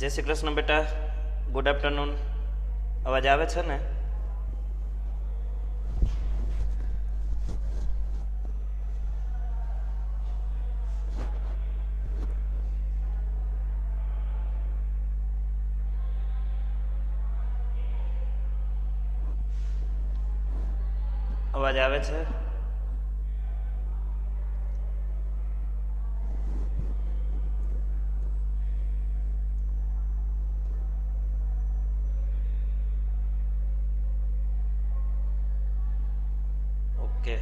જય શ્રી કૃષ્ણ બેટા, good afternoon. અવાજ આવે છે ને? અવાજ આવે છે? ઓકે.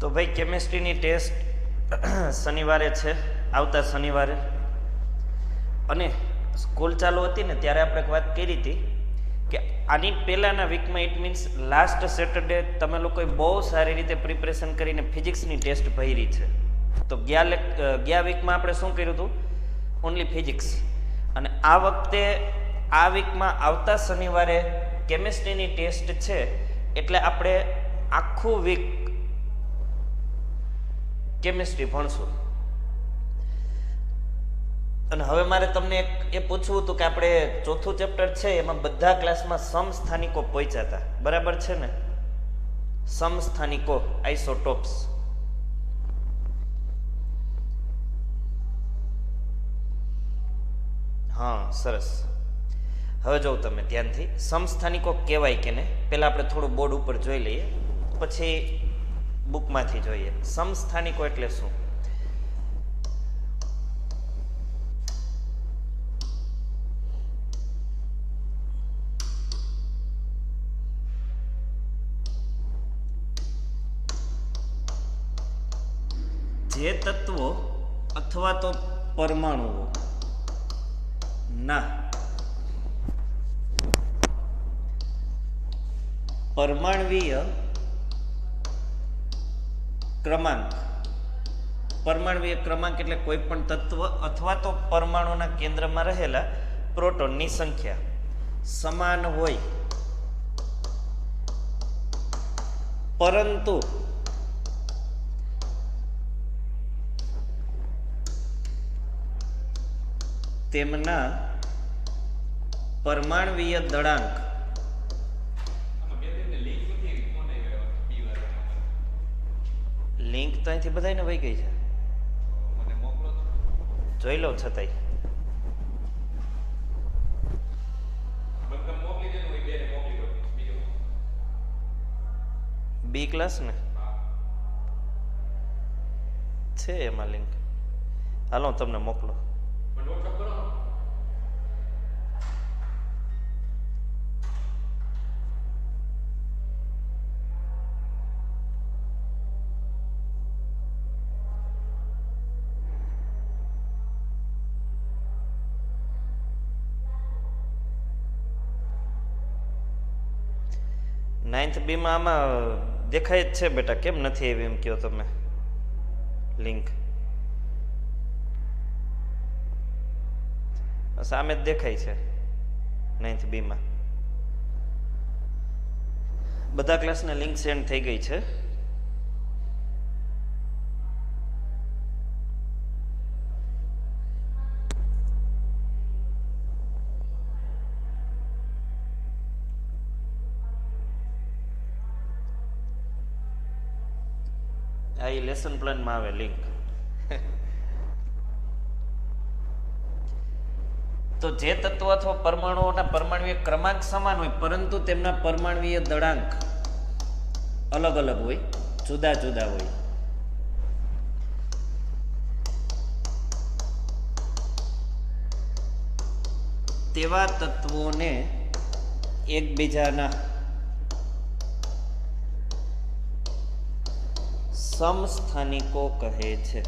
તો ભાઈ, કેમિસ્ટ્રીની ટેસ્ટ શનિવારે છે, આવતા શનિવારે. અને સ્કૂલ ચાલુ હતી ને ત્યારે આપણે એક વાત કરી હતી કે આની પહેલાંના વીકમાં, ઇટ મીન્સ લાસ્ટ સેટરડે, તમે લોકોએ બહુ સારી રીતે પ્રિપરેશન કરીને ફિઝિક્સની ટેસ્ટ ભરી છે. તો ગયા વીકમાં આપણે શું કર્યું હતું? Only physics. અને આ વખતે આ વીકમાં આવતા શનિવારે કેમિસ્ટ્રીની ટેસ્ટ છે, એટલે આપણે આખું વીક કેમિસ્ટ્રી ભણશું. અને હવે મારે તમને એ પૂછવું હતું કે આપણે ચોથું ચેપ્ટર છે એમાં બધા ક્લાસમાં સમસ્થાનિકો પહોંચ્યા હતા, બરાબર છે ને? સમસ્થાનિકો, આઇસોટોપ્સ. હા, સરસ. હવે જોઉં તમે ધ્યાનથી, સમસ્થાનિકો કહેવાય કે ને, પહેલાં આપણે થોડું બોર્ડ ઉપર જોઈ લઈએ, પછી બુકમાંથી જોઈએ. સમસ્થાનિકો એટલે શું? જે તત્વો અથવા તો પરમાણુઓ ના પરમાણ્વીય ક્રમાંક. પરમાણ્વીય ક્રમાંક એટલે કોઈ પણ તત્વ અથવા તો પરમાણુના કેન્દ્રમાં રહેલા પ્રોટોનની સંખ્યા સમાન હોય, પરંતુ તેમના પરમાણ્વીય દળાંક લિંક તો અહીંથી બધાને વહી ગઈ છે, જોઈ લો. છતાંય બી ક્લાસ ને છે એમાં લિંક. હાલો તમને મોકલો. 9th બીમાં આમાં દેખાય જ છે બેટા, કેમ નથી એવી એમ કહો તમે લિંક? સામે જ દેખાય છે 9th બીમાં. બધા ક્લાસને લિંક સેન્ડ થઈ ગઈ છે. આ લેસન પ્લાનમાં આવે લિંક. તો જે તત્વો અથવા પરમાણુઓના પરમાણુય ક્રમાંક સમાન હોય પરંતુ તેમના પરમાણુય દળાંક અલગ અલગ હોય, જુદા જુદા હોય, તેવા તત્વોને એકબીજાના સમસ્થાનિકો કહે છે.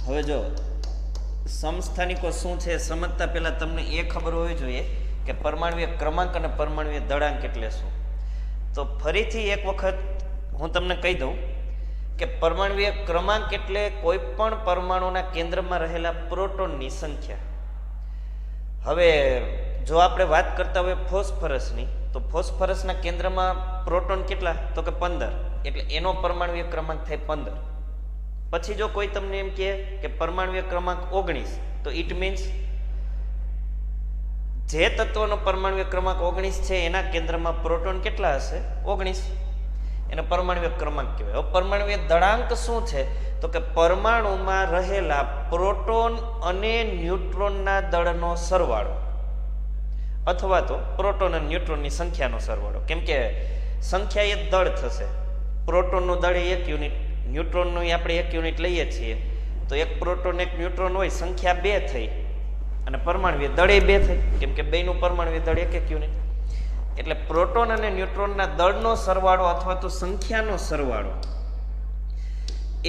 હવે જો સમસ્થાનિકો શું છે સમજતા પહેલા તમને એ ખબર હોવી જોઈએ કે પરમાણુય ક્રમાંક અને પરમાણુય દળાંક એટલે શું. તો ફરીથી એક વખત હું તમને કહી દઉં કે પરમાણુય ક્રમાંક એટલે કોઈ પણ પરમાણુના કેન્દ્રમાં રહેલા પ્રોટોનની સંખ્યા. હવે જો આપણે વાત કરતા હોય ફોસ્ફરસની, તો ફોસ્ફરસના કેન્દ્રમાં પ્રોટોન કેટલા? તો કે 15, એટલે એનો પરમાણુય ક્રમાંક થાય 15. પછી જો કોઈ તમને એમ કહે કે પરમાણુય ક્રમાંક 19, તો ઇટ મીન્સ જે તત્વનો પરમાણુય ક્રમાંક 19 છે એના કેન્દ્રમાં પ્રોટોન કેટલા હશે? 19. એને પરમાણુય ક્રમાંક કહેવાય. હવે પરમાણુય દળાંક શું છે? તો કે પરમાણુમાં રહેલા પ્રોટોન અને ન્યુટ્રોનના દળનો સરવાળો, અથવા તો પ્રોટોન અને ન્યુટ્રોનની સંખ્યાનો સરવાળો. કેમ કે સંખ્યા એ દળ થશે. પ્રોટોનનું દળ એ 1 યુનિટ, ન્યુટ્રોનનું આપણે 1 યુનિટ લઈએ છીએ, તો એક પ્રોટોન એક ન્યુટ્રોન હોય, સંખ્યા 2 થઈ અને પરમાણુય દળ એ 2 થઈ, કેમ કે બેયનું પરમાણુય દળ 1 યુનિટ. એટલે પ્રોટોન અને ન્યુટ્રોનના દળનો સરવાળો અથવા તો સંખ્યાનો સરવાળો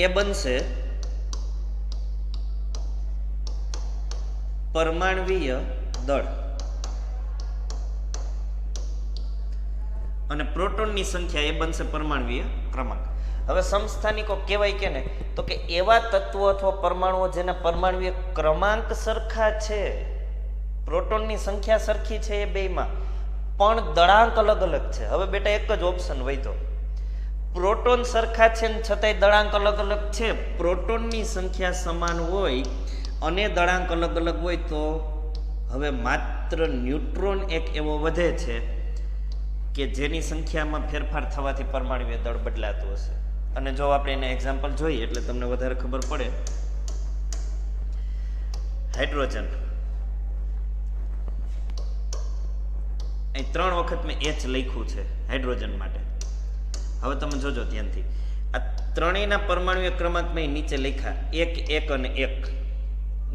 એ બનશે પરમાણુય દળ, અને પ્રોટોનની સંખ્યા એ બનશે પરમાણુય ક્રમાંક. હવે સમસ્થાનિકો કહેવાય કે ને, તો કે એવા તત્વો અથવા પરમાણુઓ જેના પરમાણુય ક્રમાંક સરખા છે, પ્રોટોનની સંખ્યા સરખી છે એ બેયમાં, પણ દળાંક અલગ અલગ છે. હવે બેટા એક જ ઓપ્શન વધ્યો, પ્રોટોન સરખા છે ને છતાંય દળાંક અલગ અલગ છે. પ્રોટોનની સંખ્યા સમાન હોય અને દળાંક અલગ અલગ હોય તો હવે માત્ર ન્યુટ્રોન એક એવો વધે છે કે જેની સંખ્યામાં ફેરફાર થવાથી પરમાણુય દળ બદલાતું હશે. અને જો આપણે એને એક્ઝામ્પલ જોઈએ એટલે તમને વધારે ખબર પડે. હાઇડ્રોજન, અહીં 3 વખત મેં H લખ્યું છે હાઇડ્રોજન માટે. હવે તમે જોજો ધ્યાનથી, આ ત્રણેયના પરમાણુય ક્રમાંક મેં નીચે લખ્યા, 1, 1 અને 1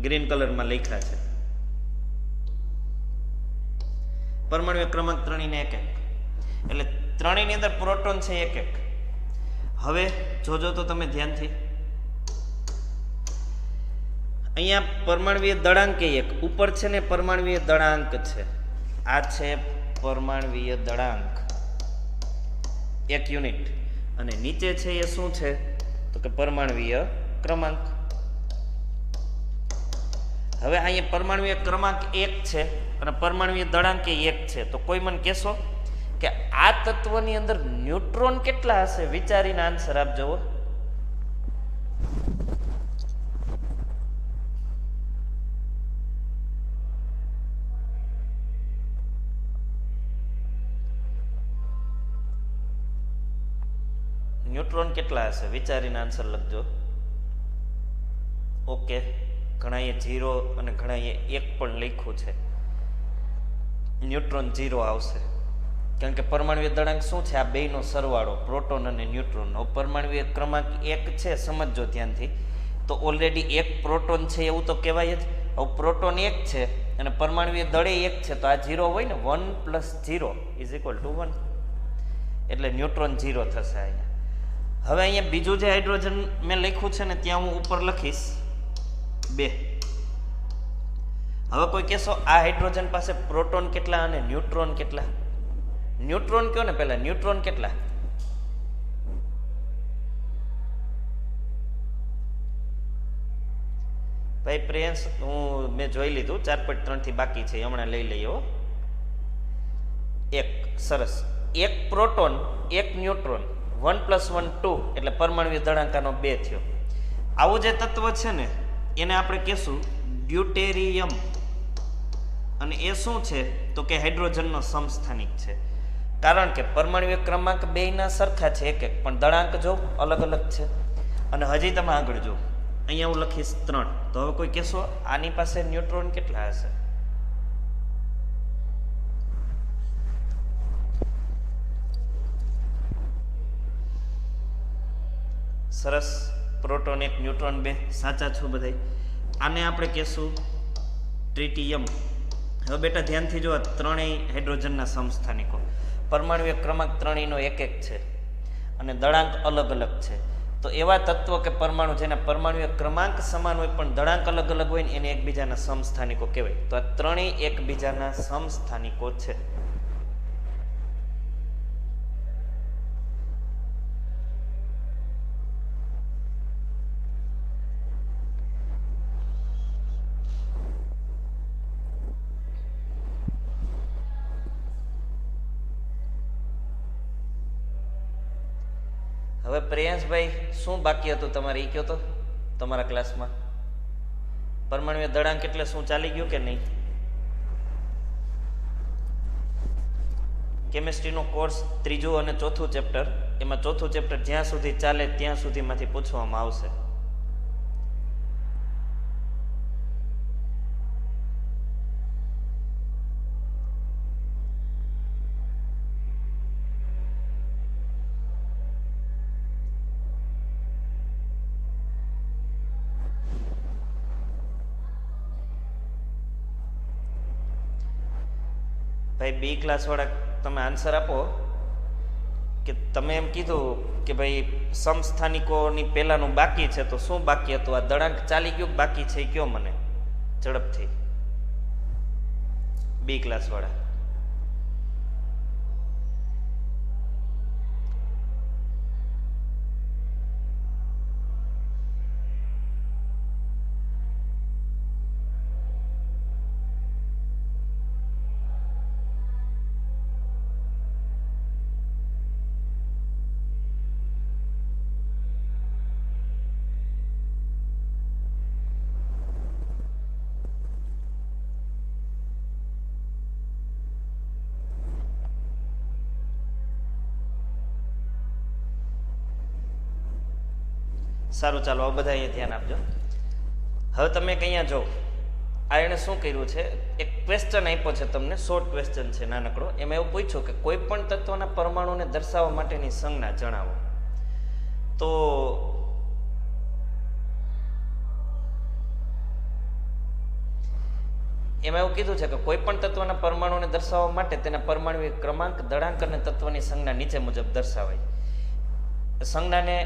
ગ્રીન કલરમાં લખ્યા છે. પરમાણુય ક્રમાંક ત્રણેયને 1, 1, એટલે ત્રણેયની અંદર પ્રોટોન છે 1, 1. હવે જોજો તો તમે ધ્યાનથી, અહીંયા પરમાણુય દળાંક 1 ઉપર છે ને પરમાણુય દળાંક છે. આ છે પરમાણુય દળાંક 1 યુનિટ, અને નીચે છે એ શું છે? તો કે પરમાણુય ક્રમાંક. હવે અહીંયા પરમાણુય ક્રમાંક 1 છે અને પરમાણુય દળાંક 1 છે, તો કોઈ મને કહેશો કે આ તત્વની અંદર ન્યુટ્રોન કેટલા હશે? વિચારીને આન્સર આપજો. ન્યુટ્રોન કેટલા હશે? વિચારીને આન્સર લખજો. ઓકે, ઘણાએ 0 અને ઘણાએ 1 પણ લખ્યું છે. ન્યુટ્રોન 0 આવશે, કારણ કે પરમાણુય દળાંક શું છે? આ બેયનો સરવાળો, પ્રોટોન અને ન્યુટ્રોનનો. પરમાણુય ક્રમાંક 1 છે, સમજજો ધ્યાનથી. તો ઓલરેડી 1 પ્રોટોન છે એવું તો કહેવાય જ. હવે પ્રોટોન 1 છે અને પરમાણુય દળે 1 છે, તો આ 0 હોય ને, 1 + 0 = 1, એટલે ન્યુટ્રોન 0 થશે અહીંયા. હવે અહીંયા બીજું જે હાઇડ્રોજન મેં લખ્યું છે ને, ત્યાં હું ઉપર લખીશ 2. હવે કોઈ કહેશો આ હાઇડ્રોજન પાસે પ્રોટોન કેટલા અને ન્યુટ્રોન કેટલા? ન્યુટ્રોન કયો ને પહેલા, ન્યુટ્રોન કેટલા? ભાઈ પ્રિયંશ, મેં જોઈ લીધું 4.3 થી બાકી છે, હમણાં લઈ લઈએ હો. એક સરસ, એક પ્રોટોન એક ન્યુટ્રોન, 1 + 1 2 એટલે પરમાણુય દળાંકાનો 2 થયો. આવું જે તત્વ છે ને એને આપણે કહેશું ડ્યુટેરિયમ. અને એ શું છે તો કે હાઇડ્રોજનનો સમસ્થાનિક છે. કારણ કે પરમાણુય ક્રમાંક બેયના સરખા છે એક એક, પણ દળાંક જો અલગ અલગ છે. અને હજી તમે આગળ જો, અહીંયા હું લખીશ 3. તો હવે કોઈ કહેશો આની પાસે ન્યુટ્રોન કેટલા હશે? સરસ, પ્રોટોન 1 ન્યુટ્રોન 2, સાચા છો બધા. આને આપણે કહેશું ટ્રિટિયમ. હવે બેટા ધ્યાનથી જો, ત્રણેય હાઇડ્રોજનના સમસ્થાનિકો, પરમાણુય ક્રમાંક ત્રણેયનો એક એક છે અને દળાંક અલગ અલગ છે. તો એવા તત્વો કે પરમાણુ જેના પરમાણુય ક્રમાંક સમાન હોય પણ દળાંક અલગ અલગ હોય ને એને એકબીજાના સમસ્થાનિકો કહેવાય. તો આ ત્રણેય એકબીજાના સમસ્થાનિકો છે. હવે પ્રિયાંશભાઈ શું બાકી હતું તમારે એ કહો તો, તમારા ક્લાસમાં પરમાણુય દળાંક એટલે શું ચાલી ગયું કે નહીં? કેમિસ્ટ્રીનો કોર્સ 3જું અને 4થું ચેપ્ટર, એમાં 4થું ચેપ્ટર જ્યાં સુધી ચાલે ત્યાં સુધીમાંથી પૂછવામાં આવશે. ભાઈ બી ક્લાસ વાળા તમે આન્સર આપો કે તમે એમ કીધું કે ભાઈ સમસ્થાનિકોની પહેલાનું બાકી છે, તો શું બાકી હતું? આ દળાંક ચાલી ગયું બાકી છે કયો મને ઝડપથી, બી ક્લાસ વાળા. સારું, ચાલો હવે બધા અહીંયા ધ્યાન આપજો. હવે તમે અહીંયા જો, આ એણે શું કર્યું છે, એક ક્વેશ્ચન આપ્યો છે તમને, શોર્ટ ક્વેશ્ચન છે નાનકડો. એમાં એવું પૂછ્યું કે કોઈ પણ તત્વના પરમાણુને દર્શાવવા માટેની સંજ્ઞા જણાવો. તો એમાં એવું કીધું છે કે કોઈ પણ તત્વના પરમાણુને દર્શાવવા માટે તેના પરમાણુ ક્રમાંક, દળાંક અને તત્વની સંજ્ઞા નીચે મુજબ દર્શાવાય. સંજ્ઞાને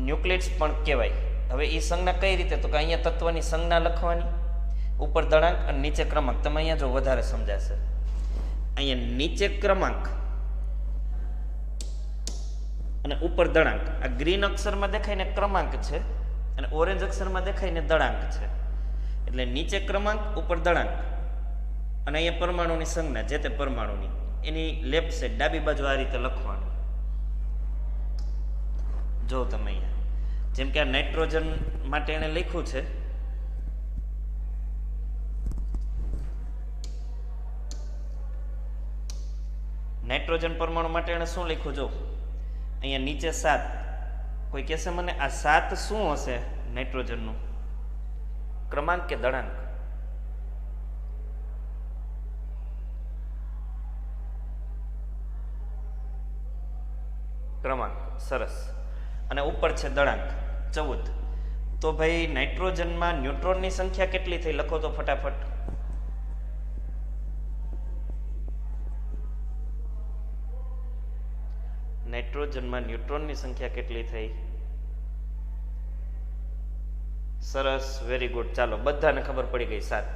ન્યુક્લિડ્સ પણ કહેવાય. હવે એ સંજ્ઞા કઈ રીતે? તો કે અહીંયા તત્વની સંજ્ઞા લખવાની, ઉપર દળાંક અને નીચે ક્રમાંક. તમે અહીંયા જો વધારે સમજાશે. અહીંયા નીચે ક્રમાંક અને ઉપર દળાંક. આ ગ્રીન અક્ષરમાં દેખાઈને ક્રમાંક છે અને ઓરેન્જ અક્ષરમાં દેખાઈને દળાંક છે. એટલે નીચે ક્રમાંક, ઉપર દળાંક અને અહીંયા પરમાણુની સંજ્ઞા, જે તે પરમાણુની, એની લેફ્ટ સાઈડ ડાબી બાજુ આ રીતે લખવાનું. જો તમે અહીંયા જેમ કે આ નાઇટ્રોજન માટે એને લખ્યું છે, નાઇટ્રોજન પરમાણુ માટે એને શું લખ્યું? જો અહીંયા નીચે 7. કોઈ કહેશે મને આ 7 શું હશે? નાઇટ્રોજનનું ક્રમાંક કે દળાંક? ક્રમાંક. સરસ. અને ઉપર છે દળાંક 14. તો ભાઈ નાઇટ્રોજનમાં ન્યુટ્રોનની સંખ્યા કેટલી થઈ? લખો તો ફટાફટ. નાઇટ્રોજનમાં ન્યુટ્રોનની સંખ્યા કેટલી થઈ? સરસ, વેરી ગુડ. ચાલો બધાને ખબર પડી ગઈ, 7.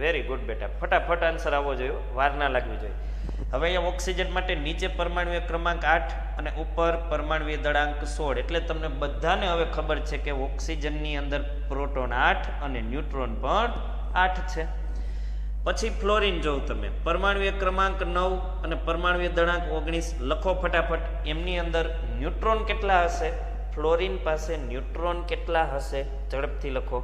વેરી ગુડ બેટા, ફટાફટ આન્સર આવવો જોઈએ, વાર ના લાગવી જોઈએ. હવે અહીંયા ઓક્સિજન માટે નીચે પરમાણુય ક્રમાંક 8 અને ઉપર પરમાણુય દળાંક 16. એટલે તમને બધાને હવે ખબર છે કે ઓક્સિજનની અંદર પ્રોટોન 8 અને ન્યુટ્રોન પણ 8 છે. પછી ફ્લોરિન જોઉં તમે, પરમાણુય ક્રમાંક 9 અને પરમાણુય દળાંક 19. લખો ફટાફટ, એમની અંદર ન્યુટ્રોન કેટલા હશે? ફ્લોરિન પાસે ન્યુટ્રોન કેટલા હશે? ઝડપથી લખો.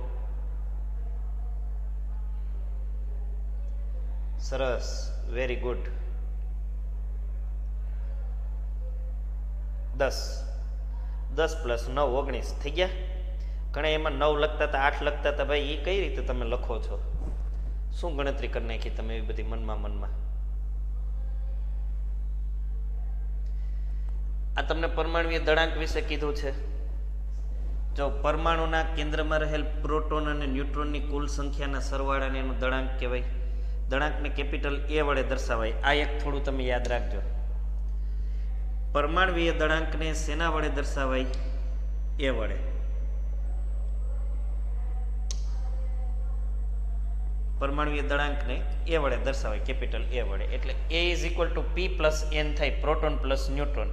સરસ, વેરી ગુડ. 10 + 9 19 થઈ ગયા. ઘણા એમાં 9 લખતા હતા, 8 લખતા હતા. ભાઈ એ કઈ રીતે તમે લખો છો? શું ગણતરી કરી નાખી તમે એવી બધી મનમાં? આ તમને પરમાણુય દળાંક વિશે કીધું છે. જો પરમાણુના કેન્દ્રમાં રહેલ પ્રોટોન અને ન્યુટ્રોનની કુલ સંખ્યાના સરવાળાને એનું દળાંક કહેવાય. દળાંકને કેપિટલ A વડે દર્શાવાય. આ એક થોડું તમે યાદ રાખજો. પરમાણુય દળાંકને શેના વડે દર્શાવાય? A વડે. પરમાણુય દળાંકને A વડે દર્શાવાય, કેપિટલ A વડે. એટલે A = P + N થાય, પ્રોટોન પ્લસ ન્યુટ્રોન.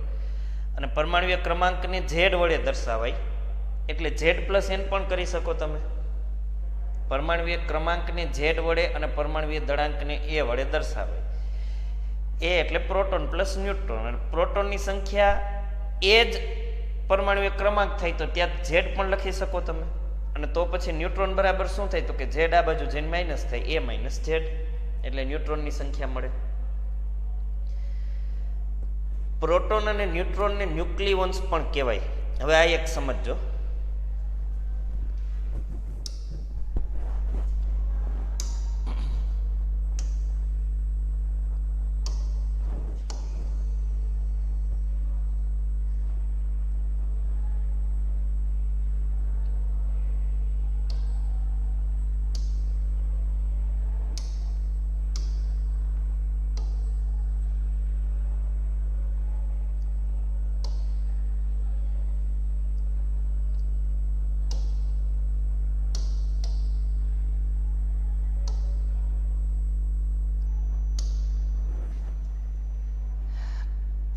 અને પરમાણુય ક્રમાંકને Z વડે દર્શાવાય, એટલે Z + N પણ કરી શકો તમે. પરમાણુય ક્રમાંકને Z વડે અને પરમાણુય દળાંકને A વડે દર્શાવાય. A એટલે પ્રોટોન પ્લસ ન્યુટ્રોન. અને પ્રોટોનની સંખ્યા એ જ પરમાણુય ક્રમાંક થાય તો ત્યાં Z પણ લખી શકો તમે. અને તો પછી ન્યુટ્રોન બરાબર શું થાય? તો કે Z આ બાજુ Z માઇનસ થાય, A - Z, એટલે ન્યુટ્રોનની સંખ્યા મળે. પ્રોટોન અને ન્યુટ્રોનને ન્યુક્લિયોન્સ પણ કહેવાય. હવે આ એક સમજજો.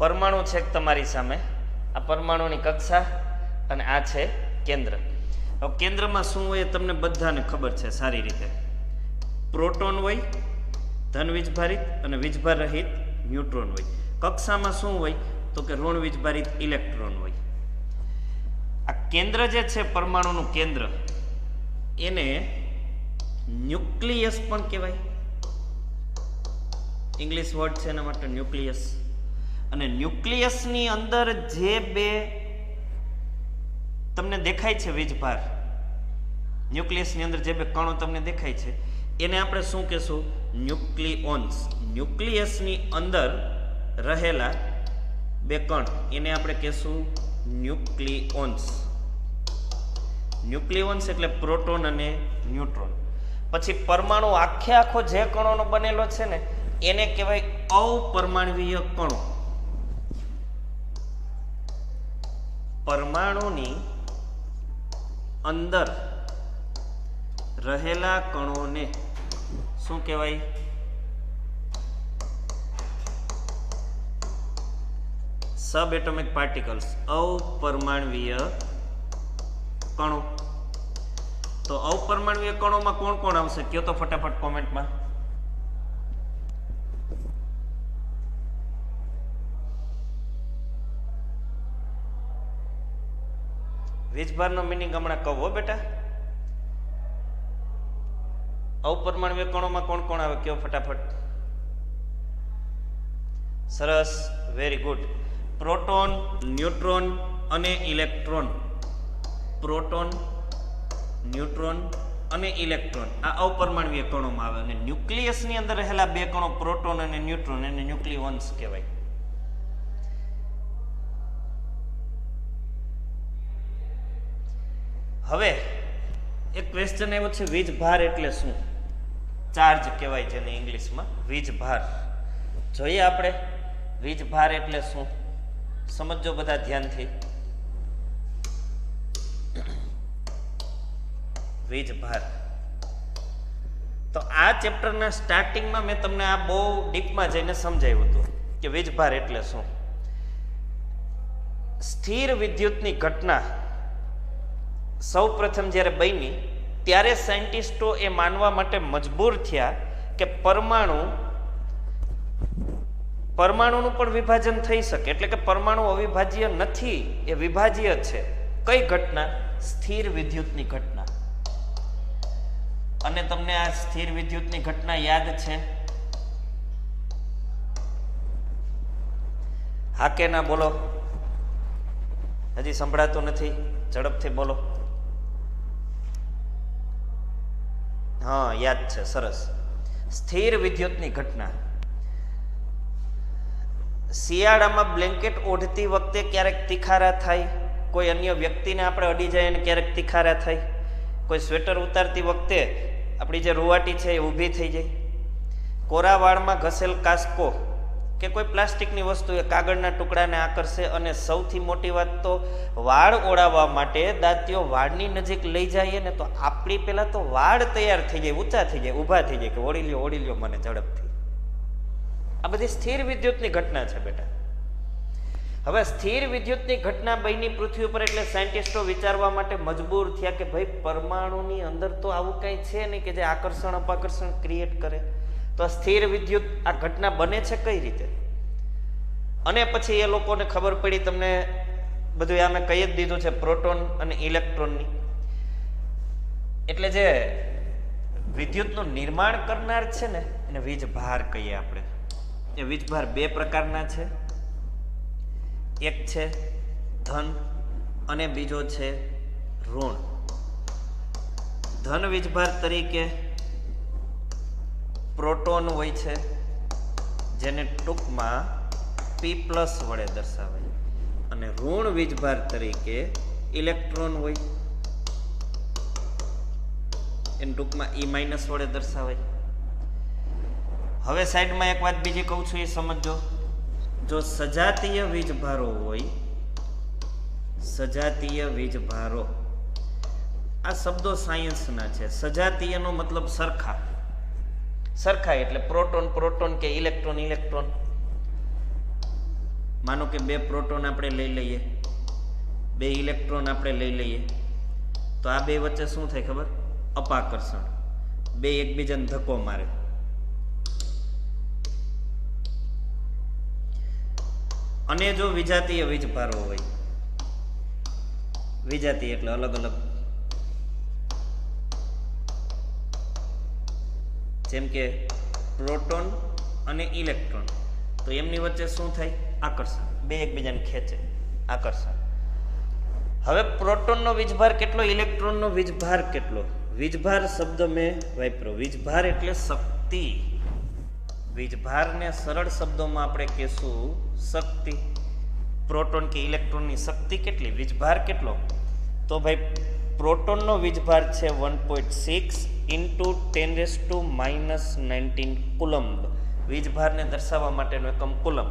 પરમાણુ છે તમારી સામે. આ પરમાણુની કક્ષા અને આ છે કેન્દ્ર. હવે કેન્દ્રમાં શું હોય એ તમને બધાને ખબર છે સારી રીતે. પ્રોટોન હોય, ધન વીજભારિત અને વીજભાર રહિત ન્યુટ્રોન હોય. કક્ષામાં શું હોય? તો કે ઋણ વીજભારિત ઇલેક્ટ્રોન હોય. આ કેન્દ્ર જે છે પરમાણુનું કેન્દ્ર, એને ન્યુક્લિયસ પણ કહેવાય. ઇંગ્લિશ વર્ડ છે એના માટે ન્યુક્લિયસ. અને ન્યુક્લિયસની અંદર જે બે તમને દેખાય છે વીજભાર, ન્યુક્લિયસની અંદર જે બે કણો તમને દેખાય છે એને આપણે શું કહેશું? ન્યુક્લિયોન્સ. ન્યુક્લિયસની અંદર રહેલા બે કણ એને આપણે કહેશું ન્યુક્લિયોન્સ. ન્યુક્લિયોન્સ એટલે પ્રોટોન અને ન્યુટ્રોન. પછી પરમાણુ આખો જે કણોનો બનેલો છે ને એને કહેવાય અપરમાણવીય કણો. પરમાણુની અંદર રહેલા કણોને શું કહેવાય? સબ એટોમિક પાર્ટિકલ્સ, અપરમાણવીય કણો. તો અપરમાણવીય કણોમાં કોણ કોણ આવશે? કયો તો ફટાફટ કોમેન્ટમાં. વીજભારનો મિનિંગ હમણાં કહો બેટા. અપરમાણવીય કણોમાં કોણ કોણ આવે? કયો ફટાફટ. સરસ, વેરી ગુડ. પ્રોટોન, ન્યુટ્રોન અને ઇલેક્ટ્રોન. પ્રોટોન, ન્યુટ્રોન અને ઇલેક્ટ્રોન આ અપરમાણવીય કણોમાં આવે. અને ન્યુક્લિયસની અંદર રહેલા બે કણો પ્રોટોન અને ન્યુટ્રોન એને ન્યુક્લિયોન્સ કહેવાય. હવે એક ક્વેશ્ચન આવ્યો છે, વીજભાર એટલે શું? ચાર્જ કહેવાય જેને ઇંગ્લિશમાં વીજભાર. જોઈએ આપણે વીજભાર એટલે શું. સમજો બધા ધ્યાનથી. વીજભાર તો આ ચેપ્ટરના સ્ટાર્ટિંગમાં મેં તમને આ બહુ ડીપમાં જઈને સમજાવ્યું હતું કે વીજભાર એટલે શું. સ્થિર વિદ્યુતની ઘટના સૌ પ્રથમ જ્યારે બની ત્યારે સાયન્ટિસ્ટો એ માનવા માટે મજબૂર થયા કે પરમાણુનું પણ વિભાજન થઈ શકે, એટલે કે પરમાણુ અવિભાજ્ય નથી, એ વિભાજ્ય છે. કઈ ઘટના? સ્થિર વિદ્યુતની ઘટના. અને તમને આ સ્થિર વિદ્યુતની ઘટના યાદ છે? હા કે ના બોલો? હજી સંભળાતું નથી, ઝડપથી બોલો. હા યાદ છે, સરસ. સ્થિર વિદ્યુતની ઘટના. શિયાળામાં બ્લેન્કેટ ઓઢતી વખતે ક્યારેક તિખારા થાય, કોઈ અન્ય વ્યક્તિને આપણે અડી જાય અને ક્યારેક તિખારા થાય, કોઈ સ્વેટર ઉતારતી વખતે આપણી જે રૂવાટી છે એ ઊભી થઈ જાય, કોરા વાળમાં ઘસેલ કાસ્કો કે કોઈ પ્લાસ્ટિકની વસ્તુ એ કાગળના ટુકડાને આકર્ષે, અને સૌથી મોટી વાત તો વાળ ઓળાવવા માટે દાંતીઓ વાળની નજીક લઈ જઈએ ને તો આપણી પહેલા તો વાળ તૈયાર થઈ જાય, ઊંચા થઈ જાય, ઊભા થઈ જાય કે ઓળી લ્યો મને ઝડપથી. આ બધી સ્થિર વિદ્યુતની ઘટના છે બેટા. હવે સ્થિર વિદ્યુતની ઘટના બની પૃથ્વી ઉપર એટલે સાયન્ટિસ્ટો વિચારવા માટે મજબૂર થયા કે ભાઈ પરમાણુની અંદર તો આવું કંઈ છે નહીં કે જે આકર્ષણ અપાકર્ષણ ક્રિએટ કરે. તો સ્થિર વિદ્યુત આ ઘટના બને છે કઈ રીતે? અને પછી એ લોકોને ખબર પડી, તમને બધું આમે કહી જ દીધું છે, પ્રોટોન અને ઇલેક્ટ્રોનની. એટલે જે વિદ્યુતનું નિર્માણ કરનાર છે ને એને વીજભાર કહીએ આપણે. એ વીજભાર બે પ્રકારના છે, એક છે ધન અને બીજો છે ઋણ. ધન વીજભાર તરીકે પ્રોટોન હોય છે, જેને ટૂંકમાં P+ વડે દર્શાવાય, અને ઋણ વીજભાર તરીકે ઇલેક્ટ્રોન હોય, એને ટૂંકમાં E- વડે દર્શાવાય. હવે સાઈડમાં એક વાત બીજી કહું છું, એ સમજો. જો સજાતીય વીજભારો હોય, સજાતીય વીજભારો, આ શબ્દો સાયન્સના છે. સજાતીયનો મતલબ સરખા એટલે પ્રોટોન કે ઇલેક્ટ્રોન. માનો કે બે પ્રોટોન આપણે લઈ લઈએ, બે ઇલેક્ટ્રોન આપણે લઈ લઈએ, તો આ બે વચ્ચે શું થાય ખબર? અપાકર્ષણ. બે એકબીજાને ધક્કો મારે. અને જો વિજાતીય વીજભારો હોય, વિજાતીય એટલે અલગ અલગ, જેમ કે પ્રોટોન અને ઇલેક્ટ્રોન, તો એમની વચ્ચે શું થાય? આકર્ષણ. બે એકબીજાને ખેંચે, આકર્ષણ. હવે પ્રોટોનનો વીજભાર કેટલો, ઇલેક્ટ્રોનનો વીજભાર કેટલો? વીજભાર શબ્દ મેં વાપર્યો. વીજભાર એટલે શક્તિ. વીજભારને સરળ શબ્દોમાં આપણે કહેશું શક્તિ. પ્રોટોન કે ઇલેક્ટ્રોનની શક્તિ કેટલી, વીજભાર કેટલો? તો ભાઈ પ્રોટોનનો વીજભાર છે 1.6 × 10⁻⁻19 કુલમ્બ. વીજભારને દર્શાવવા માટેનો એકમ કુલમ્બ.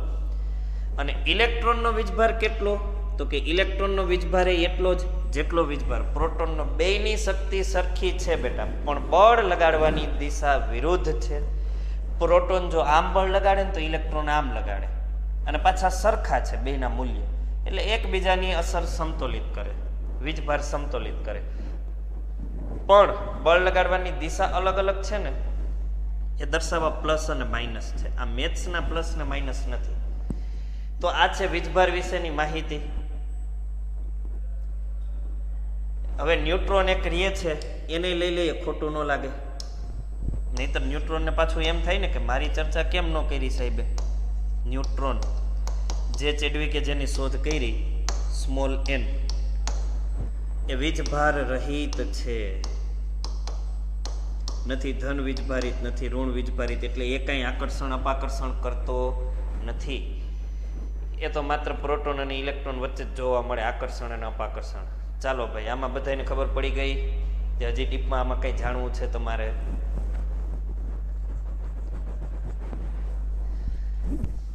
અને ઇલેક્ટ્રોનનો વીજભાર કેટલો? તો કે ઇલેક્ટ્રોનનો વીજભાર એ એટલો જ જેટલો વીજભાર પ્રોટોનનો. બેયની શક્તિ સરખી છે બેટા, પણ બળ લગાડવાની દિશા વિરુદ્ધ છે. પ્રોટોન જો આમ બળ લગાડે ને તો ઇલેક્ટ્રોન આમ લગાડે, અને પાછા સરખા છે બેયના મૂલ્ય, એટલે એકબીજાની અસર સમતોલિત કરે, વીજભાર સમતોલિત કરે. પણ બળ લગાડવાની દિશા અલગ અલગ છે ને, એ દર્શાવવા પ્લસ અને માઇનસ છે. આ મેથ્સના પ્લસ ને માઇનસ નથી. તો આ છે વીજભાર વિશેની માહિતી. હવે ન્યુટ્રોન એક રીએ છે, એને લઈ લઈએ, ખોટું ન લાગે. નહીતર ન્યુટ્રોનને પાછું એમ થાય ને કે મારી ચર્ચા કેમ ન કરી સાહેબે. ન્યુટ્રોન જે ચેડવિકે જેની શોધ કરી, સ્મોલ n, એ વીજભાર રહિત છે, નથી ધન વીજભારિત, નથી ઋણ વીજભારિત. એટલે એ કંઈ આકર્ષણ અપાકર્ષણ કરતો નથી. એ તો માત્ર પ્રોટોન અને ઇલેક્ટ્રોન વચ્ચે જ જોવા મળે, આકર્ષણ અને અપાકર્ષણ. ચાલો ભાઈ, આમાં બધાને ખબર પડી ગઈ કે હજી ડીપમાં આમાં કંઈ જાણવું છે તમારે?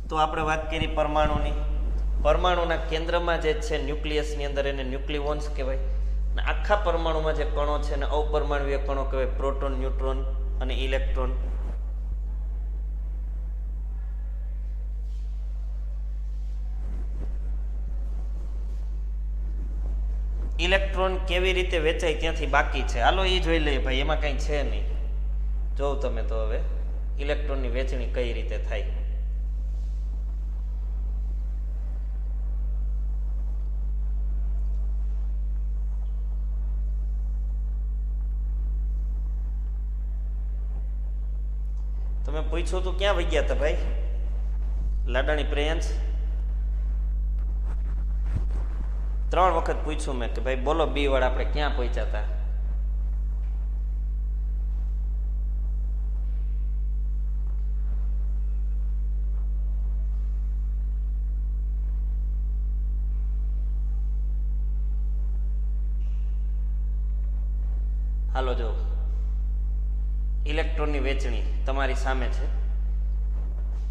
તો આપણે વાત કરી પરમાણુની. પરમાણુના કેન્દ્રમાં જે છે ન્યુક્લિયસની અંદર, એને ન્યુક્લિઓન્સ કહેવાય. અને આખા પરમાણુમાં જે કણો છે એને અપરમાણુય કણો કહેવાય, પ્રોટોન, ન્યુટ્રોન, અને ઇલેક્ટ્રોન. ઇલેક્ટ્રોન કેવી રીતે વેચાય ત્યાંથી બાકી છે. હાલો એ જોઈ લઈએ ભાઈ, એમાં કંઈ છે નહીં. જોઉં તમે તો હવે ઇલેક્ટ્રોનની વેચણી કઈ રીતે થાય. તમે પૂછ્યું તું ક્યાં વહી ગયા હતા ભાઈ? લાડાણી પ્રેયંશ 3 વખત પૂછ્યું મેં કે ભાઈ બોલો બી વાળા આપણે ક્યાં પહોંચ્યા હતા? હાલો જો ઇલેક્ટ્રોનની વેચણી તમારી સામે છે.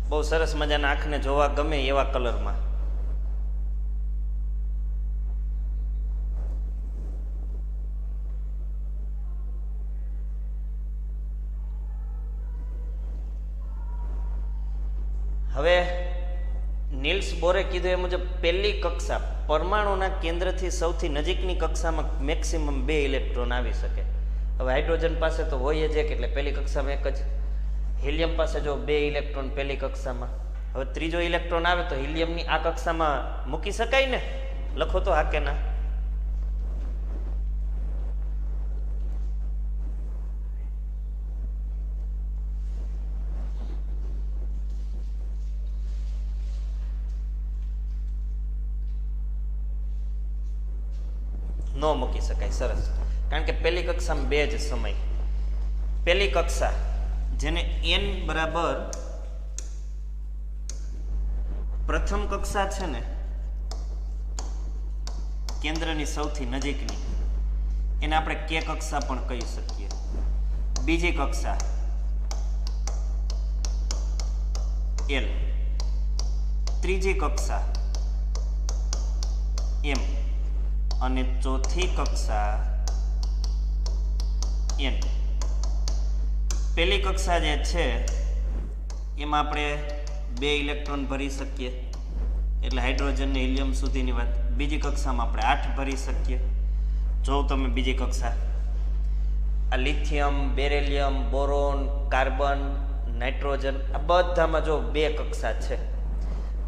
બહુ સરસ મજાના આંખને જોવા ગમે એવા કલરમાં. હવે નીલ્સ બોરે કીધું એ મુજબ પહેલી કક્ષા પરમાણુના કેન્દ્રથી સૌથી નજીકની કક્ષામાં મેક્સિમમ 2 ઇલેક્ટ્રોન આવી શકે. હવે હાઇડ્રોજન પાસે તો હોય જ એક, એટલે પહેલી કક્ષામાં એક જ. હિલિયમ પાસે જો 2 ઇલેક્ટ્રોન પહેલી કક્ષામાં. હવે ત્રીજો ઇલેક્ટ્રોન આવે તો હિલિયમની આ કક્ષામાં મૂકી શકાય ને? લખો તો હા કે ના. ન મૂકી શકાય. સરસ. કારણ કે પહેલી કક્ષામાં 2 જ સમય. પહેલી કક્ષા જેને n બરાબર પ્રથમ કક્ષા છે ને, કેન્દ્રની સૌથી નજીકની, એને આપણે કે કક્ષા પણ કહી શકીએ. બીજી કક્ષા L, ત્રીજી કક્ષા M અને ચોથી કક્ષા N. પહેલી કક્ષા જે છે એમાં આપણે 2 ઇલેક્ટ્રોન ભરી શકીએ, એટલે હાઇડ્રોજન ને હિલિયમ સુધીની વાત. બીજી કક્ષામાં આપણે 8 ભરી શકીએ. જો તમે બીજી કક્ષા આ lithium, beryllium, boron, carbon, nitrogen, આ બધામાં જો 2 કક્ષા છે.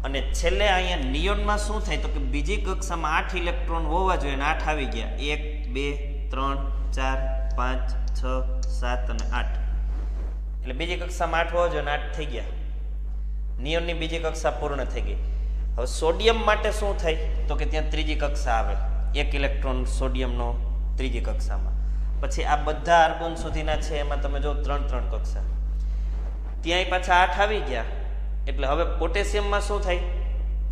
અને છેલ્લે અહીંયા નિયોનમાં શું થાય તો કે બીજી કક્ષામાં 8 ઇલેક્ટ્રોન હોવા જોઈએ, અને 8 આવી ગયા. 1 2 3 4 5 6 7 અને 8. એટલે બીજી કક્ષામાં 8 હોવા જોઈએ, અને 8 થઈ ગયા. નિયોનની બીજી કક્ષા પૂર્ણ થઈ ગઈ. હવે સોડિયમ માટે શું થાય તો કે ત્યાં ત્રીજી કક્ષા આવે, 1 ઇલેક્ટ્રોન સોડિયમનો ત્રીજી કક્ષામાં. પછી આ બધા આર્ગોન સુધીના છે એમાં તમે જો 3 કક્ષા. ત્યાંય પાછા 8 આવી ગયા. એટલે હવે પોટેશિયમમાં શું થાય?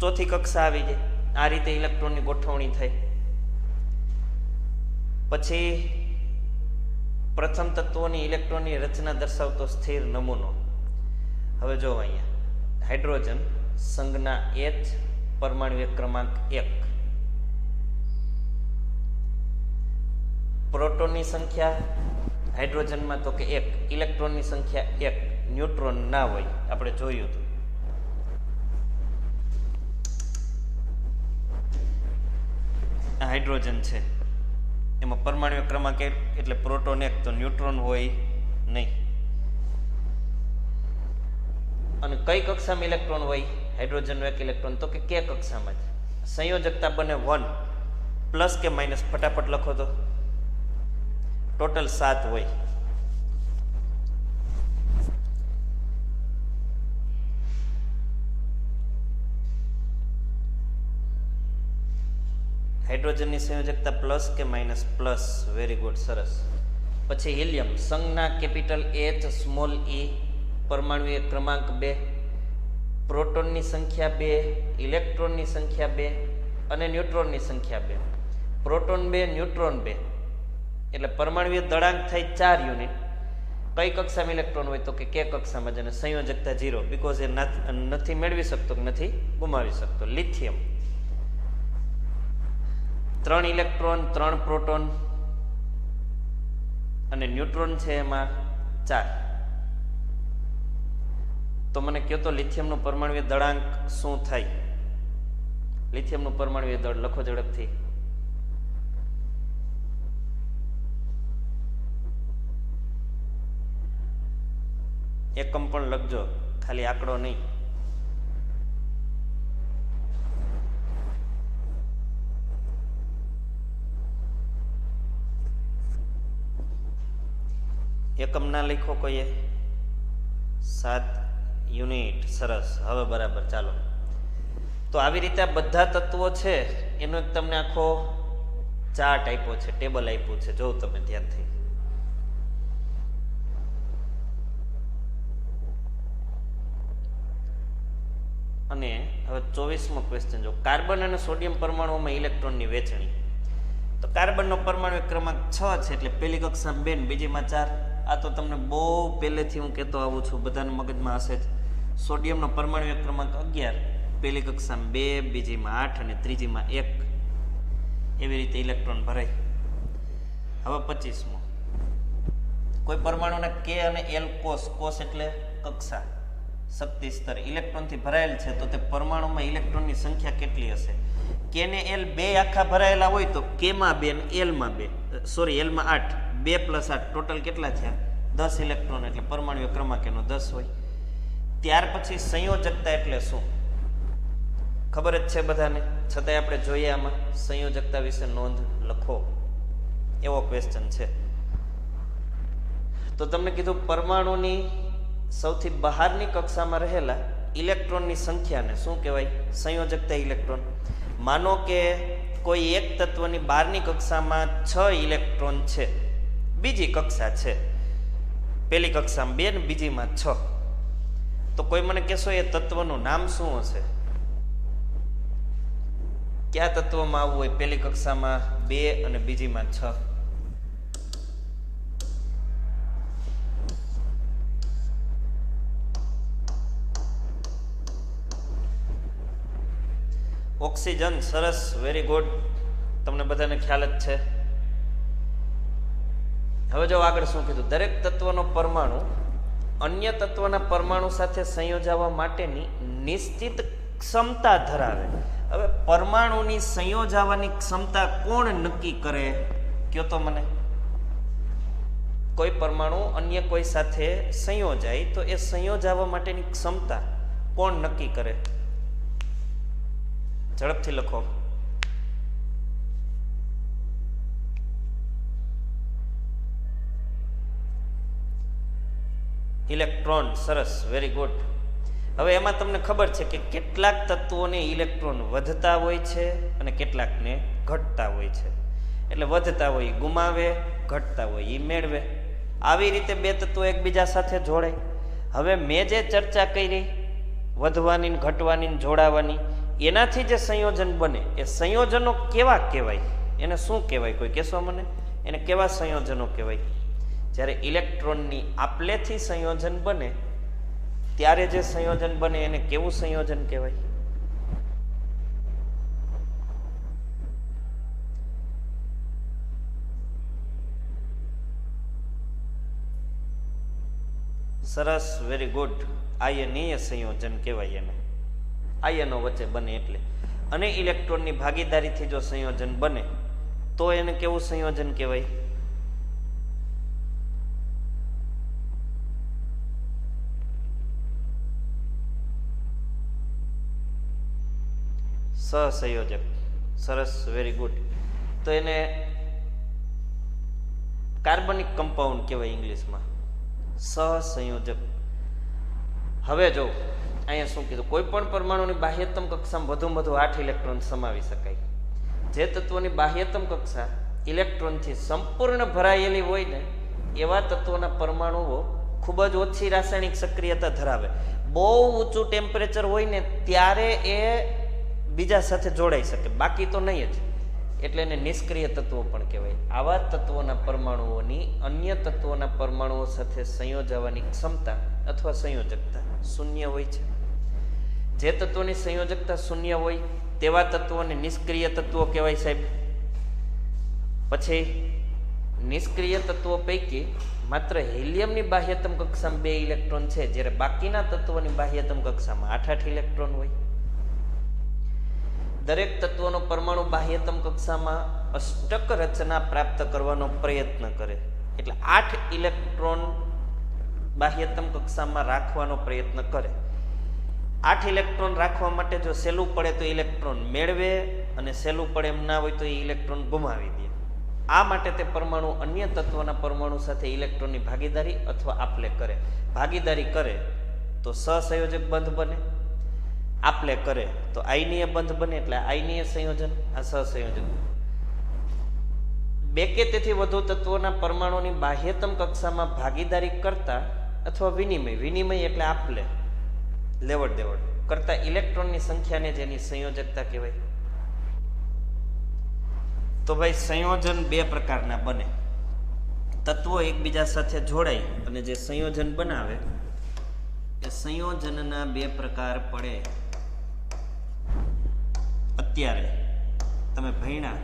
ચોથી કક્ષા આવી જાય. આ રીતે ઇલેક્ટ્રોનની ગોઠવણી થાય. પછી પ્રથમ તત્વોની ઇલેક્ટ્રોનની રચના દર્શાવતો સ્થિર નમૂનો. હવે જો અહીંયા હાઇડ્રોજન સંજ્ઞા H, પરમાણુ ક્રમાંક 1. પ્રોટોનની સંખ્યા હાઇડ્રોજનમાં તો કે 1, ઇલેક્ટ્રોનની સંખ્યા 1, ન્યુટ્રોન ના હોય, આપણે જોયું હતું. આ હાઇડ્રોજન છે એમાં પરમાણુ ક્રમાંક 1 એટલે પ્રોટોન 1, તો ન્યુટ્રોન હોય નહીં. અને કઈ કક્ષામાં ઇલેક્ટ્રોન હોય હાઇડ્રોજનનો 1 ઇલેક્ટ્રોન તો કે કક્ષામાં જ. સંયોજકતા બને 1 પ્લસ કે માઇનસ, ફટાફટ લખો તો. ટોટલ 7 હોય. હાઇડ્રોજનની સંયોજકતા પ્લસ કે માઇનસ? પ્લસ. વેરી ગુડ, સરસ. પછી હિલિયમ સંજ્ઞા કેપિટલ H, સ્મોલ e, પરમાણુ ક્રમાંક 2, પ્રોટોનની સંખ્યા 2, ઇલેક્ટ્રોનની સંખ્યા 2 અને ન્યુટ્રોનની સંખ્યા 2. પ્રોટોન 2, ન્યુટ્રોન 2, એટલે પરમાણુ દળાંક થાય 4 યુનિટ. કઈ કક્ષામાં ઇલેક્ટ્રોન હોય તો કે કક્ષામાં, જેને સંયોજકતા 0, બીકોઝ એ નથી મેળવી શકતો, નથી ગુમાવી શકતો. લિથિયમ 3 ઇલેક્ટ્રોન, 3 પ્રોટોન અને ન્યુટ્રોન છે એમાં 4. તો મને કહો તો લિથિયમનું પરમાણુય દળાંક શું થાય? લિથિયમનું પરમાણુય દળ લખો ઝડપથી. એકમ પણ લખજો, ખાલી આંકડો નહીં. એકમ ના લખો કોઈએ? 7 યુનિટ. સરસ. હવે બરાબર. ચાલો, તો આવી રીતે આ બધા તત્વો છે એનો એક તમને આખો ચાર્ટ આપ્યો છે, ટેબલ આપ્યું છે, જોઉં તમે ધ્યાનથી. અને હવે 24મો ક્વેશ્ચન જો, કાર્બન અને સોડિયમ પરમાણુઓમાં ઇલેક્ટ્રોનની વહેંચણી. તો કાર્બનનો પરમાણુ ક્રમાંક 6 છે, એટલે પહેલી કક્ષા 2 ને બીજીમાં 4. આ તો તમને બહુ પહેલેથી હું કહેતો આવું છું, બધાના મગજમાં હશે જ. સોડિયમનો પરમાણુ ક્રમાંક 11, પહેલી કક્ષામાં 2, બીજીમાં 8 અને ત્રીજીમાં 1. એવી રીતે ઇલેક્ટ્રોન ભરાય. હવે 25મો, કોઈ પરમાણુના કે અને એલ કોષ એટલે કક્ષા, શક્તિ સ્તર ઇલેક્ટ્રોનથી ભરાયેલ છે, તો તે પરમાણુમાં ઇલેક્ટ્રોનની સંખ્યા કેટલી હશે? કે ને એલ બે આખા ભરાયેલા હોય તો કેમાં 2 અને એલમાં 2, એલમાં 8, 2 + 8 ટોટલ કેટલા થયા? 10 ઇલેક્ટ્રોન, એટલે પરમાણુ ક્રમાંક એનો 10 હોય. ત્યાર પછી સંયોજકતા એટલે શું? ખબર જ છે બધાને, છતાંય આપણે જોઈએ આમાં. સંયોજકતા વિશે નોંધ લખો, એવો ક્વેશ્ચન છે. તો તમને કીધું પરમાણુની સૌથી બહારની કક્ષામાં રહેલા ઇલેક્ટ્રોનની સંખ્યાને શું કહેવાય? સંયોજકતા ઇલેક્ટ્રોન. માનો કે કોઈ એક તત્વની બહારની કક્ષામાં 6 ઇલેક્ટ્રોન છે, બીજી કક્ષા છે, પહેલી કક્ષામાં 2 ને બીજીમાં 6. તો કોઈ મને કહેશો એ તત્વનું નામ શું હશે? કયા તત્વમાં આવવું હોય? પહેલી કક્ષામાં 2 અને બીજીમાં 6. ઓક્સિજન. સરસ, વેરી ગુડ. તમને બધાને ખ્યાલ જ છે. હવે જો આગળ શું કીધું? દરેક તત્વનો પરમાણુ અન્ય તત્વના પરમાણુ સાથે સંયોજવા માટેની નિશ્ચિત ક્ષમતા ધરાવે. હવે પરમાણુની સંયોજવાની ક્ષમતા કોણ નક્કી કરે? કયો તો મને. કોઈ પરમાણુ અન્ય કોઈ સાથે સંયોજાય તો એ સંયોજવા માટેની ક્ષમતા કોણ નક્કી કરે? ઝડપથી લખો. ઇલેક્ટ્રોન. સરસ, વેરી ગુડ. હવે એમાં તમને ખબર છે કે કેટલાક તત્વોને ઇલેક્ટ્રોન વધતા હોય છે અને કેટલાકને ઘટતા હોય છે. એટલે વધતા હોય એ ગુમાવે, ઘટતા હોય એ મેળવે. આવી રીતે બે તત્વો એકબીજા સાથે જોડાય. હવે મેં જે ચર્ચા કરી, વધવાની, ઘટવાની, જોડાવાની, એનાથી જે સંયોજન બને એ સંયોજનો કેવા કહેવાય? એને શું કહેવાય? કોઈ કહેશો મને? એને કેવા સંયોજનો કહેવાય? જ્યારે ઇલેક્ટ્રોનની આપલેથી સંયોજન બને ત્યારે જે સંયોજન બને એને કેવું સંયોજન કહેવાય? સરસ, વેરી ગુડ. આયનીય સંયોજન કહેવાય એને. આયનો વચ્ચે બને એટલે. અને ઇલેક્ટ્રોનની ભાગીદારીથી જો સંયોજન બને તો એને કેવું સંયોજન કહેવાય? સહસંયોજક. સરસ, વેરી ગુડ. તો એને કાર્બનિક કમ્પાઉન્ડ કહેવાય ઇંગ્લિશમાં, સહસંયોજક. હવે જો અહીંયા શું કીધું? કોઈ પણ પરમાણુની બાહ્યતમ કક્ષામાં વધુમાં વધુ 8 ઇલેક્ટ્રોન સમાવી શકાય. જે તત્વોની બાહ્યતમ કક્ષા ઇલેક્ટ્રોનથી સંપૂર્ણ ભરાયેલી હોય ને એવા તત્વોના પરમાણુઓ ખૂબ જ ઓછી રાસાયણિક સક્રિયતા ધરાવે. બહુ ઊંચું ટેમ્પરેચર હોય ને ત્યારે એ બીજા સાથે જોડાઈ શકે, બાકી તો નહીં જ. એટલે એને નિષ્ક્રિય તત્વો પણ કહેવાય. આવા તત્વોના પરમાણુઓની અન્ય તત્વોના પરમાણુઓ સાથે સંયોજવાની ક્ષમતા અથવા સંયોજકતા શૂન્ય હોય છે. જે તત્વોની સંયોજકતા શૂન્ય હોય તેવા તત્વોને નિષ્ક્રિય તત્વો કહેવાય સાહેબ. પછી નિષ્ક્રિય તત્વો પૈકી માત્ર હિલિયમની બાહ્યતમ કક્ષામાં 2 ઇલેક્ટ્રોન છે, જ્યારે બાકીના તત્વોની બાહ્યતમ કક્ષામાં 8 ઇલેક્ટ્રોન હોય. દરેક તત્વનો પરમાણુ બાહ્યતમ કક્ષામાં અષ્ટક રચના પ્રાપ્ત કરવાનો પ્રયત્ન કરે, એટલે 8 ઇલેક્ટ્રોન બાહ્યતમ કક્ષામાં રાખવાનો પ્રયત્ન કરે. 8 ઇલેક્ટ્રોન રાખવા માટે જો સહેલું પડે તો ઇલેક્ટ્રોન મેળવે, અને સહેલું પડે એમ ના હોય તો એ ઇલેક્ટ્રોન ગુમાવી દે. આ માટે તે પરમાણુ અન્ય તત્વના પરમાણુ સાથે ઇલેક્ટ્રોનની ભાગીદારી અથવા આપલે કરે. ભાગીદારી કરે તો સહસંયોજક બંધ બને, આપલે કરે તો આયનીય બંધ બને, એટલે આયનીય સંયોજન, આ સહસંયોજક. 2 કે તેથી વધુ તત્વોના પરમાણુની બાહ્યતમ કક્ષામાં ભાગીદારી કરતા અથવા વિનિમય એટલે આપલે, લેવડ દેવડ કરતા ઇલેક્ટ્રોનની સંખ્યાને જેની સંયોજકતા કહેવાય. તો ભાઈ સંયોજન 2 પ્રકારના બને. તત્વો એકબીજા સાથે જોડાય અને જે સંયોજન બનાવે એ સંયોજનના 2 પ્રકાર પડે. અત્યારે તમે ભણ્યા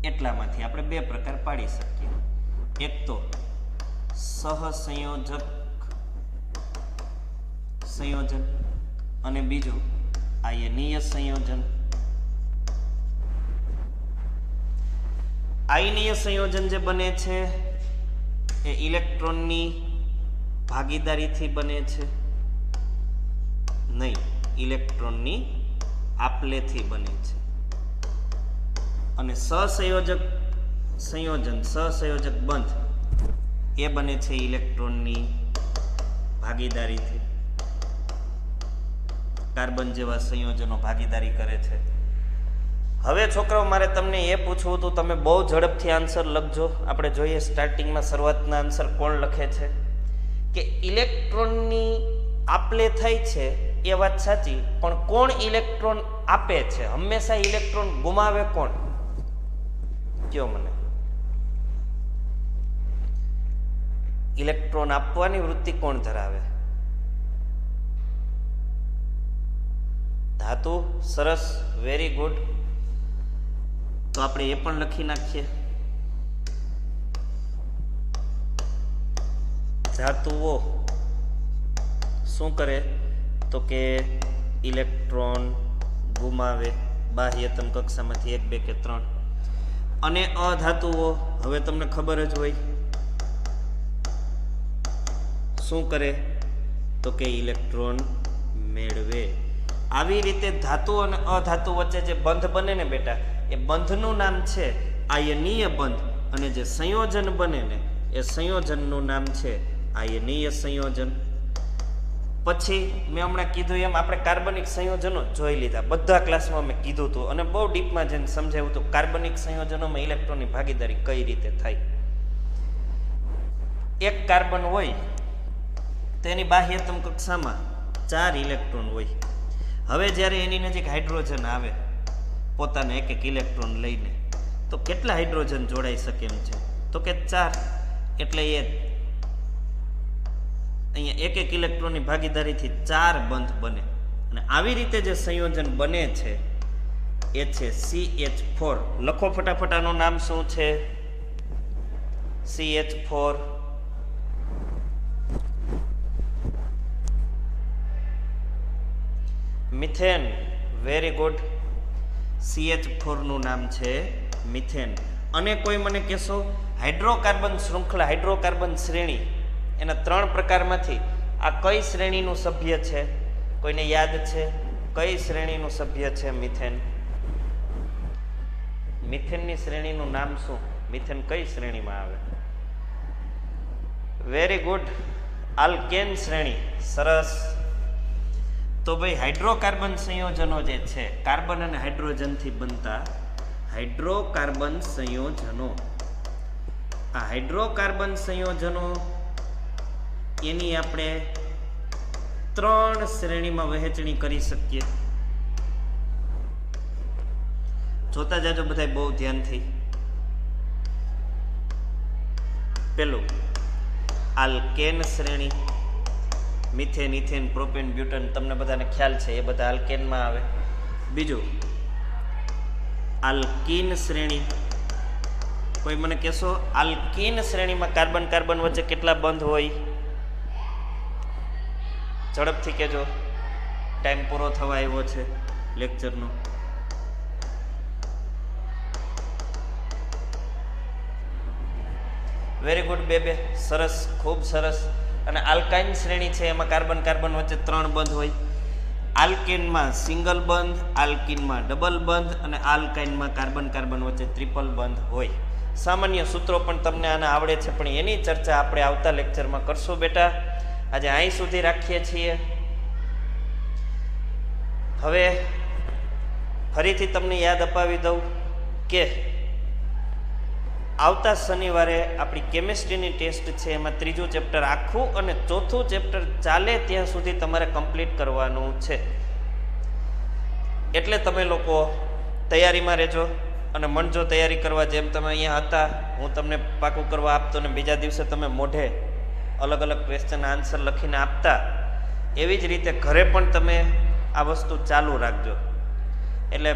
એટલામાંથી આપણે 2 પ્રકાર પાડી શકીએ. એક તો સહસંયોજક સંયોજન અને બીજું આયનીય સંયોજન. આયનીય સંયોજન જે બને છે એ ઇલેક્ટ્રોનની ભાગીદારીથી બને છે, નહીં ઇલેક્ટ્રોનની આપલેથી બને છે. અને સહસંયોજક સંયોજન, સહસંયોજક બંધ એ બને છે ઇલેક્ટ્રોનની ભાગીદારીથી. કાર્બન જેવા સંયોજનો ભાગીદારી કરે છે. હવે છોકરાઓ મારે તમને એ પૂછવું હતું, તમે બહુ ઝડપથી આન્સર લખજો. આપણે જોઈએ સ્ટાર્ટિંગમાં શરૂઆતના આન્સર કોણ લખે છે કે ઇલેક્ટ્રોનની આપલે થાય છે એ વાત સાચી, પણ કોણ ઇલેક્ટ્રોન આપે છે? હંમેશા ઇલેક્ટ્રોન ગુમાવે કોણ? કયો મને. ઇલેક્ટ્રોન આપવાની વૃત્તિ કોણ ધરાવે? ધાતુ. સરસ, વેરી ગુડ. તો આપણે એ પણ લખી નાખીએ. ધાતુઓ શું કરે તો કે ઇલેક્ટ્રોન ગુમાવે બાહ્યતમ કક્ષામાંથી 1, 2 કે 3. અને અધાતુઓ હવે તમને ખબર જ હોય શું કરે તો કે ઇલેક્ટ્રોન મેળવે. આવી રીતે ધાતુ અને અધાતુ વચ્ચે જે બંધ બને ને બેટા, એ બંધનું નામ છે આયનીય બંધ, અને જે સંયોજન બને ને એ સંયોજનનું નામ છે આયનીય સંયોજન. પછી મેં હમણાં કીધું એમ આપણે કાર્બનિક સંયોજનો જોઈ લીધા, બધા ક્લાસમાં મેં કીધું હતું અને બહુ ડીપમાં જઈને સમજાવ્યું હતું કાર્બનિક સંયોજનોમાં ઇલેક્ટ્રોનની ભાગીદારી કઈ રીતે થાય. એક કાર્બન હોય તેની બાહ્યતમ કક્ષામાં 4 ઇલેક્ટ્રોન હોય. હવે જ્યારે એની નજીક હાઇડ્રોજન આવે પોતાના 1-1 ઇલેક્ટ્રોન લઈને, તો કેટલા હાઇડ્રોજન જોડાઈ શકે એમ છે તો કે 4. એટલે એ અહીંયા 1-1 ઇલેક્ટ્રોનની ભાગીદારીથી 4 બંધ બને. અને આવી રીતે જે સંયોજન બને છે એ છે CH4. લખો ફટાફટ, આનું નામ શું છે? CH4. Methane. Very good. CH4 નું નામ છે મિથેન. અને કોઈ મને કહેશો હાઇડ્રોકાર્બન શૃંખલા, હાઇડ્રોકાર્બન શ્રેણી, એના 3 પ્રકારમાંથી આ કઈ શ્રેણીનું સભ્ય છે? કોઈને યાદ છે કઈ શ્રેણીનું સભ્ય છે મિથેન? મિથેનની શ્રેણીનું નામ શું? મિથેન કઈ શ્રેણીમાં આવે? વેરી ગુડ, આલ્કેન શ્રેણી. સરસ. તો ભાઈ હાઇડ્રોકાર્બન સંયોજનો જે છે, કાર્બન અને હાઇડ્રોજનથી બનતા હાઇડ્રોકાર્બન સંયોજનો, આ હાઇડ્રોકાર્બન સંયોજનો એની આપણે 3 શ્રેણીમાં વહેંચણી કરી શકીએ. જોતા જાજો બધા બહુ ધ્યાનથી. પેલું આલ્કેન શ્રેણી, મિથેન, ઇથેન, પ્રોપેન, બ્યુટન, તમને બધાને ખ્યાલ છે એ બધા આલ્કેનમાં આવે. બીજું આલ્કીન શ્રેણી, કોઈ મને કહેશો આલ્કીન શ્રેણીમાં કાર્બન કાર્બન વચ્ચે કેટલા બંધ હોય? ઝડપથી કહેજો, ટાઈમ પૂરો થવા આવ્યો છે લેક્ચરનો. વેરી ગુડ બે સરસ, ખૂબ સરસ. અને આલ્કાઇન શ્રેણી છે એમાં કાર્બન કાર્બન વચ્ચે 3 બંધ હોય. આલ્કેનમાં સિંગલ બંધ, આલ્કીનમાં ડબલ બંધ અને આલ્કાઇનમાં કાર્બન કાર્બન વચ્ચે ટ્રિપલ બંધ હોય. સામાન્ય સૂત્રો પણ તમને આના આવડે છે, પણ એની ચર્ચા આપણે આવતા લેક્ચરમાં કરશું બેટા. આજે અહીં સુધી રાખીએ છીએ. હવે ફરીથી તમને યાદ અપાવી દઉં કે આવતા શનિવારે આપણી કેમિસ્ટ્રીની ટેસ્ટ છે, એમાં 3જું ચેપ્ટર આખું અને 4થું ચેપ્ટર ચાલે ત્યાં સુધી તમારે કમ્પ્લીટ કરવાનું છે. એટલે તમે લોકો તૈયારીમાં રહેજો અને મનજો તૈયારી કરવા. જેમ તમે અહીંયા હતા, હું તમને પાકું કરવા આપતો ને બીજા દિવસે તમે મોઢે અલગ અલગ ક્વેશ્ચન આન્સર લખીને આપતા, એવી જ રીતે ઘરે પણ તમે આ વસ્તુ ચાલુ રાખજો. એટલે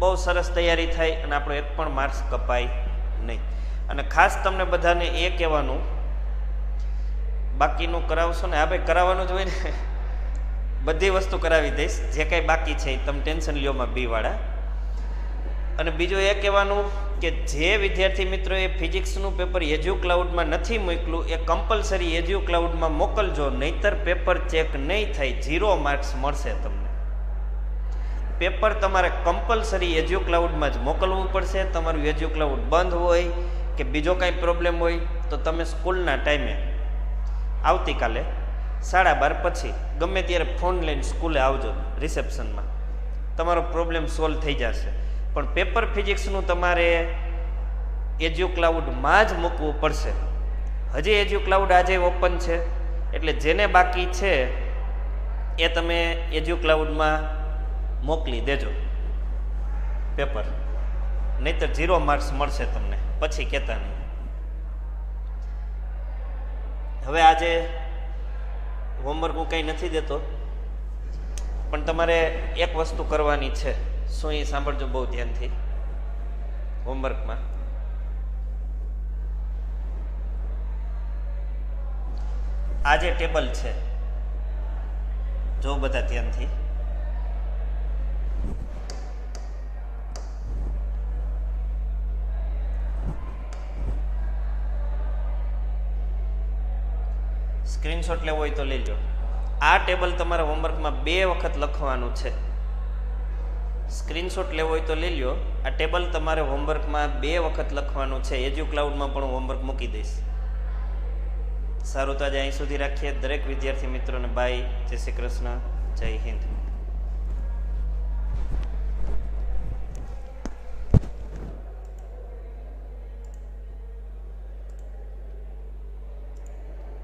બહુ સરસ તૈયારી થાય અને આપણો એક પણ માર્ક્સ કપાય નહીં. અને ખાસ તમને બધાને એ કહેવાનું, બાકીનું કરાવશો ને? હા ભાઈ, કરાવવાનું જ હોય ને, બધી વસ્તુ કરાવી દઈશ. જે કાંઈ બાકી છે તમે ટેન્શન લ્યોમાં બી વાળા. અને બીજું એ કહેવાનું કે જે વિદ્યાર્થી મિત્રોએ ફિઝિક્સનું પેપર એજ્યુ ક્લાઉડમાં નથી મોકલું એ કમ્પલસરી એજ્યુ ક્લાઉડમાં મોકલજો, નહીતર પેપર ચેક નહીં થાય, 0 માર્ક્સ મળશે તમને. પેપર તમારે કમ્પલસરી એજ્યુ ક્લાઉડમાં જ મોકલવું પડશે. તમારું એજ્યુ ક્લાઉડ બંધ હોય કે બીજો કાંઈ પ્રોબ્લેમ હોય તો તમે સ્કૂલના ટાઈમે આવતીકાલે 12:30 પછી ગમે ત્યારે ફોન લઈને સ્કૂલે આવજો રિસેપ્શનમાં, તમારો પ્રોબ્લેમ સોલ્વ થઈ જશે. પણ પેપર ફિઝિક્સનું તમારે એજ્યુ ક્લાઉડમાં જ મૂકવું પડશે. હજી એજ્યુ ક્લાઉડ આજે ઓપન છે, એટલે જેને બાકી છે એ તમે એજ્યુ ક્લાઉડમાં મોકલી દેજો પેપર, નહીતર 0 માર્ક્સ મળશે તમને, પછી કહેતા નહીં. હવે આજે હોમવર્ક હું કંઈ નથી દેતો, પણ તમારે એક વસ્તુ કરવાની છે. શું? એ સાંભળજો બહુ ધ્યાનથી. હોમવર્કમાં આ જે ટેબલ છે, જો બધા ધ્યાનથી, સ્ક્રીનશોટ લેવો હોય તો લઈ લો. આ ટેબલ તમારા હોમવર્કમાં 2 વખત લખવાનું છે. સ્ક્રીનશોટ લેવો હોય તો લઈ લો. આ ટેબલ તમારે હોમવર્કમાં 2 વખત લખવાનું છે. એજ્યુ ક્લાઉડમાં પણ હું હોમવર્ક મૂકી દઈશ. સારું, તો આજે અહીં સુધી રાખીએ. દરેક વિદ્યાર્થી મિત્રોને બાય, જય શ્રી કૃષ્ણ, જય હિન્દ.